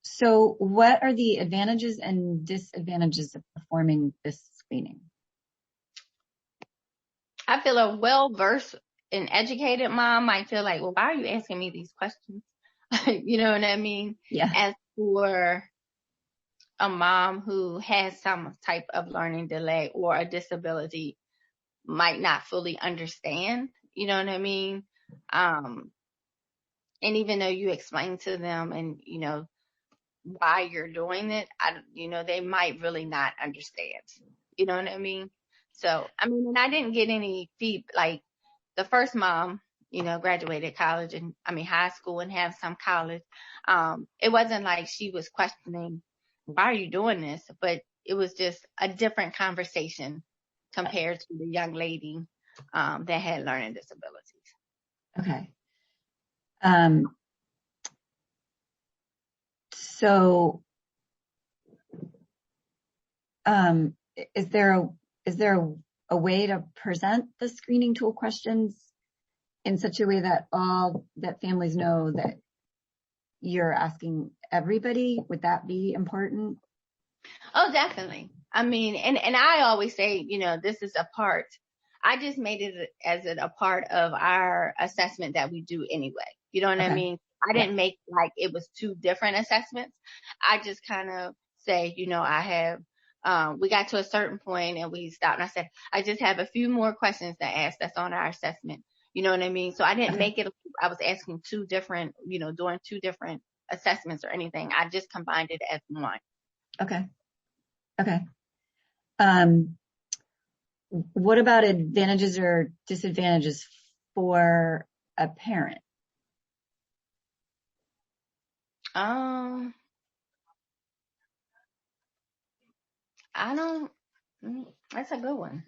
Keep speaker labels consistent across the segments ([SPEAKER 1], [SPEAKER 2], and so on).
[SPEAKER 1] So what are the advantages and disadvantages of performing this screening?
[SPEAKER 2] I feel a well-versed and educated mom might feel like, well, why are you asking me these questions? You know what I mean?
[SPEAKER 1] Yeah.
[SPEAKER 2] As for a mom who has some type of learning delay or a disability, might not fully understand, you know what I mean? And even though you explain to them and, why you're doing it, they might really not understand, you know what I mean? So, and I didn't get any like the first mom, graduated college and high school and have some college. It wasn't like she was questioning, why are you doing this? But it was just a different conversation compared to the young lady that had learning disabilities.
[SPEAKER 1] Okay. So, is there a way to present the screening tool questions in such a way that families know that you're asking everybody? Would that be important?
[SPEAKER 2] Oh, definitely. And I always say, this is a part. I just made it as a part of our assessment that we do anyway. You know what I mean? I didn't make like it was two different assessments. I just kind of say, I have, we got to a certain point and we stopped and I said, I just have a few more questions to ask that's on our assessment. You know what I mean? So I didn't make it, I was asking two different, doing two different assessments or anything. I just combined it as one.
[SPEAKER 1] Okay. What about advantages or disadvantages for a parent?
[SPEAKER 2] That's a good one.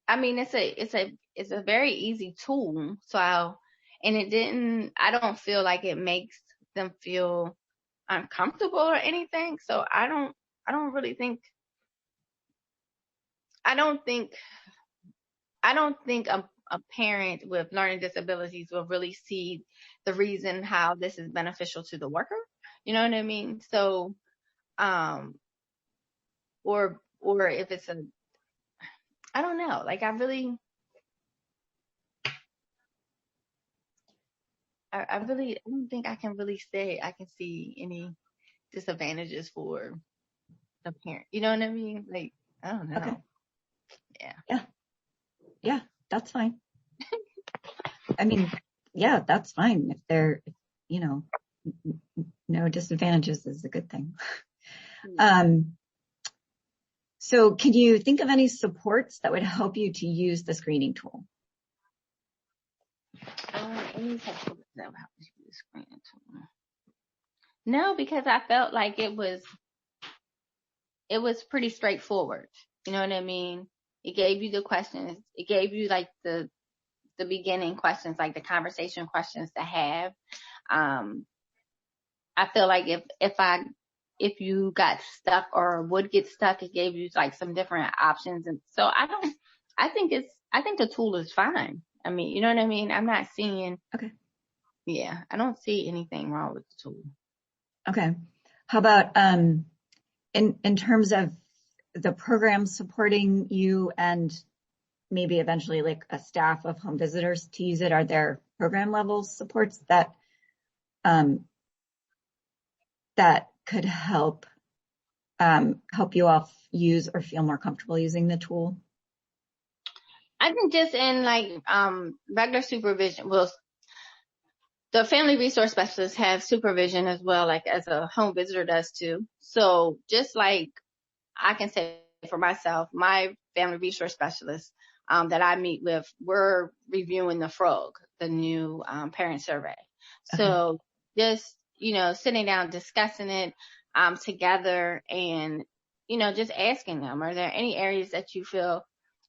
[SPEAKER 2] It's a very easy tool. I don't feel like it makes them feel uncomfortable or anything. So I don't think a parent with learning disabilities will really see the reason how this is beneficial to the worker. You know what I mean? So, or if it's I don't know. Like I don't think I can really say I can see any disadvantages for the parent. You know what I mean? Like, I don't know.
[SPEAKER 1] Okay.
[SPEAKER 2] Yeah.
[SPEAKER 1] Yeah, that's fine. Yeah, that's fine. If there, no disadvantages is a good thing. So can you think of any supports that would help you to use the screening tool?
[SPEAKER 2] Any support that would help you use the screening tool? No, because I felt like it was pretty straightforward. You know what I mean? It gave you the questions. It gave you like the beginning questions, like the conversation questions to have. I feel like if you got stuck or would get stuck, it gave you like some different options. And so I think the tool is fine. You know what I mean? I'm not seeing.
[SPEAKER 1] Okay.
[SPEAKER 2] Yeah, I don't see anything wrong with the tool.
[SPEAKER 1] Okay. How about in terms of the program supporting you and maybe eventually like a staff of home visitors to use it? Are there program level supports that could help you all use or feel more comfortable using the tool?
[SPEAKER 2] I think just in like regular supervision, the family resource specialists have supervision as well, like as a home visitor does too. So just like I can say for myself, my family resource specialist that I meet with, we're reviewing the FROG, the new parent survey. Okay. So just, sitting down, discussing it together and, just asking them, are there any areas that you feel,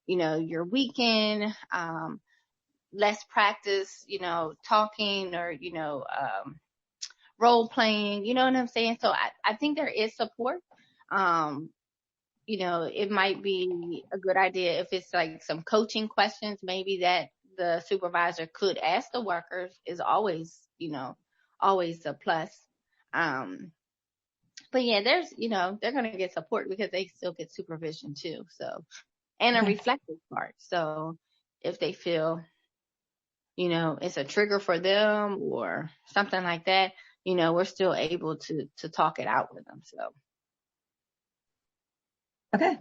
[SPEAKER 2] you're weak in, less practice, talking or, role playing, you know what I'm saying? So I think there is support. It might be a good idea if it's like some coaching questions, maybe that the supervisor could ask the workers is always, always a plus. But yeah, there's, they're going to get support because they still get supervision too. So, and a reflective part. So if they feel, it's a trigger for them or something like that, we're still able to talk it out with them. So.
[SPEAKER 1] Okay.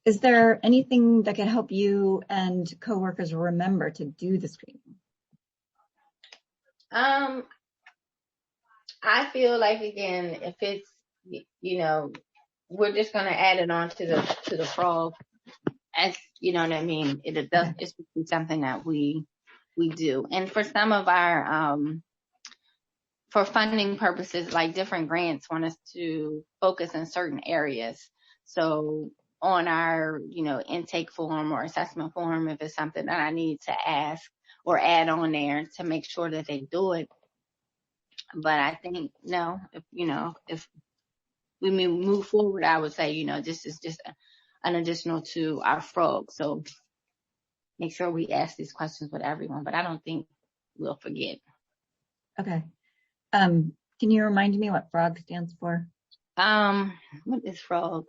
[SPEAKER 1] Is there anything that can help you and coworkers remember to do the screening?
[SPEAKER 2] I feel like, again, if it's, we're just going to add it on to the frog, as you know what I mean. It's something that we do. And for some of our, for funding purposes, like different grants want us to focus in certain areas. So on our, intake form or assessment form, if it's something that I need to ask or add on there to make sure that they do it. But I think, no, if we move forward, I would say, this is just an additional to our frog. So make sure we ask these questions with everyone, but I don't think we'll forget.
[SPEAKER 1] Okay. Can you remind me what frog stands for?
[SPEAKER 2] What is frog?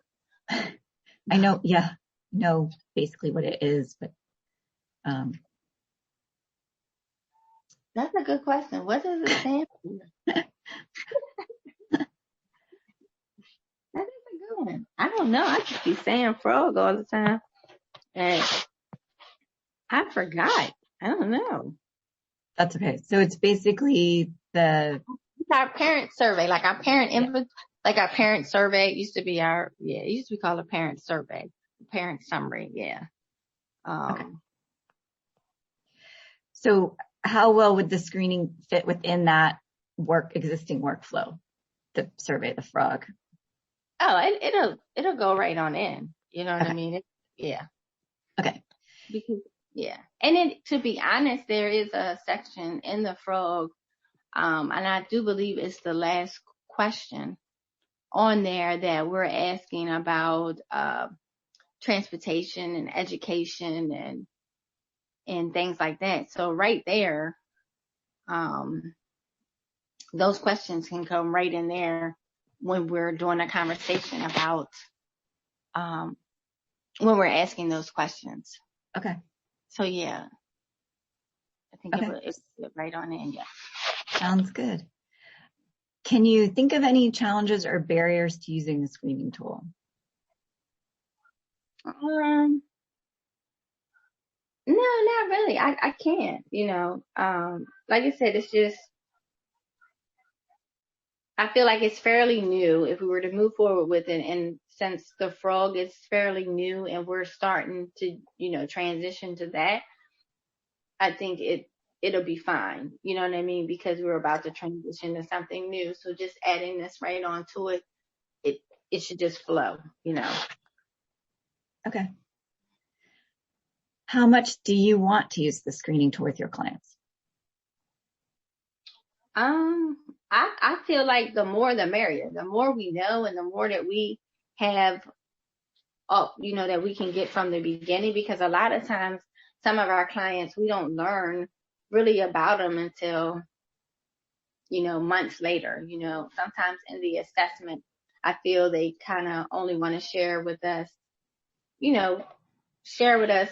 [SPEAKER 1] I know, know basically what it is, but
[SPEAKER 2] that's a good question. What does it stand for? That is a good one. I don't know. I just be saying frog all the time. And I forgot. I don't know.
[SPEAKER 1] That's okay. So it's basically it's
[SPEAKER 2] our parent survey, like our parent like our parent survey used to be it used to be called a parent survey, parent summary. Yeah.
[SPEAKER 1] Okay. So how well would the screening fit within that existing workflow? The survey, the frog.
[SPEAKER 2] Oh, it'll go right on in. You know what I mean? Yeah.
[SPEAKER 1] Okay.
[SPEAKER 2] Because and to be honest, there is a section in the frog, and I do believe it's the last question on there that we're asking about transportation and education and things like that. So right there, those questions can come right in there when we're doing a conversation about when we're asking those questions.
[SPEAKER 1] Okay.
[SPEAKER 2] So yeah, I think it's right on in. Yeah.
[SPEAKER 1] Sounds good. Can you think of any challenges or barriers to using the screening tool?
[SPEAKER 2] No, not really. I can't, like I said, it's just, I feel like it's fairly new if we were to move forward with it. And since the frog is fairly new and we're starting to, transition to that, I think it'll be fine. You know what I mean? Because we're about to transition to something new. So just adding this right onto it, it should just flow,
[SPEAKER 1] Okay. How much do you want to use the screening tool with your clients?
[SPEAKER 2] I feel like the more the merrier. The more we know and the more that we have that we can get from the beginning, because a lot of times some of our clients, we don't learn really about them until, months later. Sometimes in the assessment, I feel they kind of only want to share with us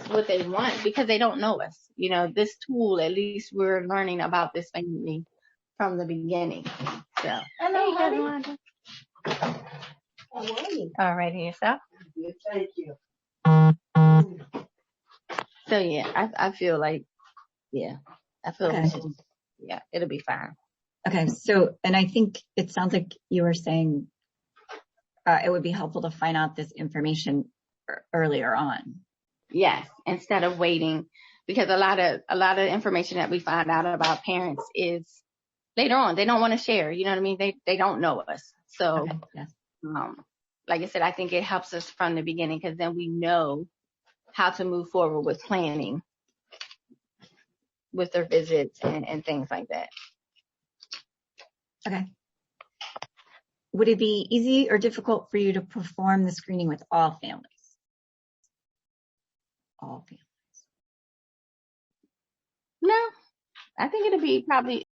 [SPEAKER 2] what they want because they don't know us. This tool, at least we're learning about this family from the beginning. So, hello, honey. How are you? All right, and yourself? Good, thank you. So yeah, I feel like, it'll be fine.
[SPEAKER 1] Okay, so, and I think it sounds like you were saying it would be helpful to find out this information earlier on.
[SPEAKER 2] Yes, instead of waiting, because a lot of information that we find out about parents is later on. They don't want to share. You know what I mean? They don't know us. So,
[SPEAKER 1] yes.
[SPEAKER 2] Like I said, I think it helps us from the beginning because then we know how to move forward with planning with their visits and things like that.
[SPEAKER 1] Okay. Would it be easy or difficult for you to perform the screening with all families? All families.
[SPEAKER 2] No, I think it'll be probably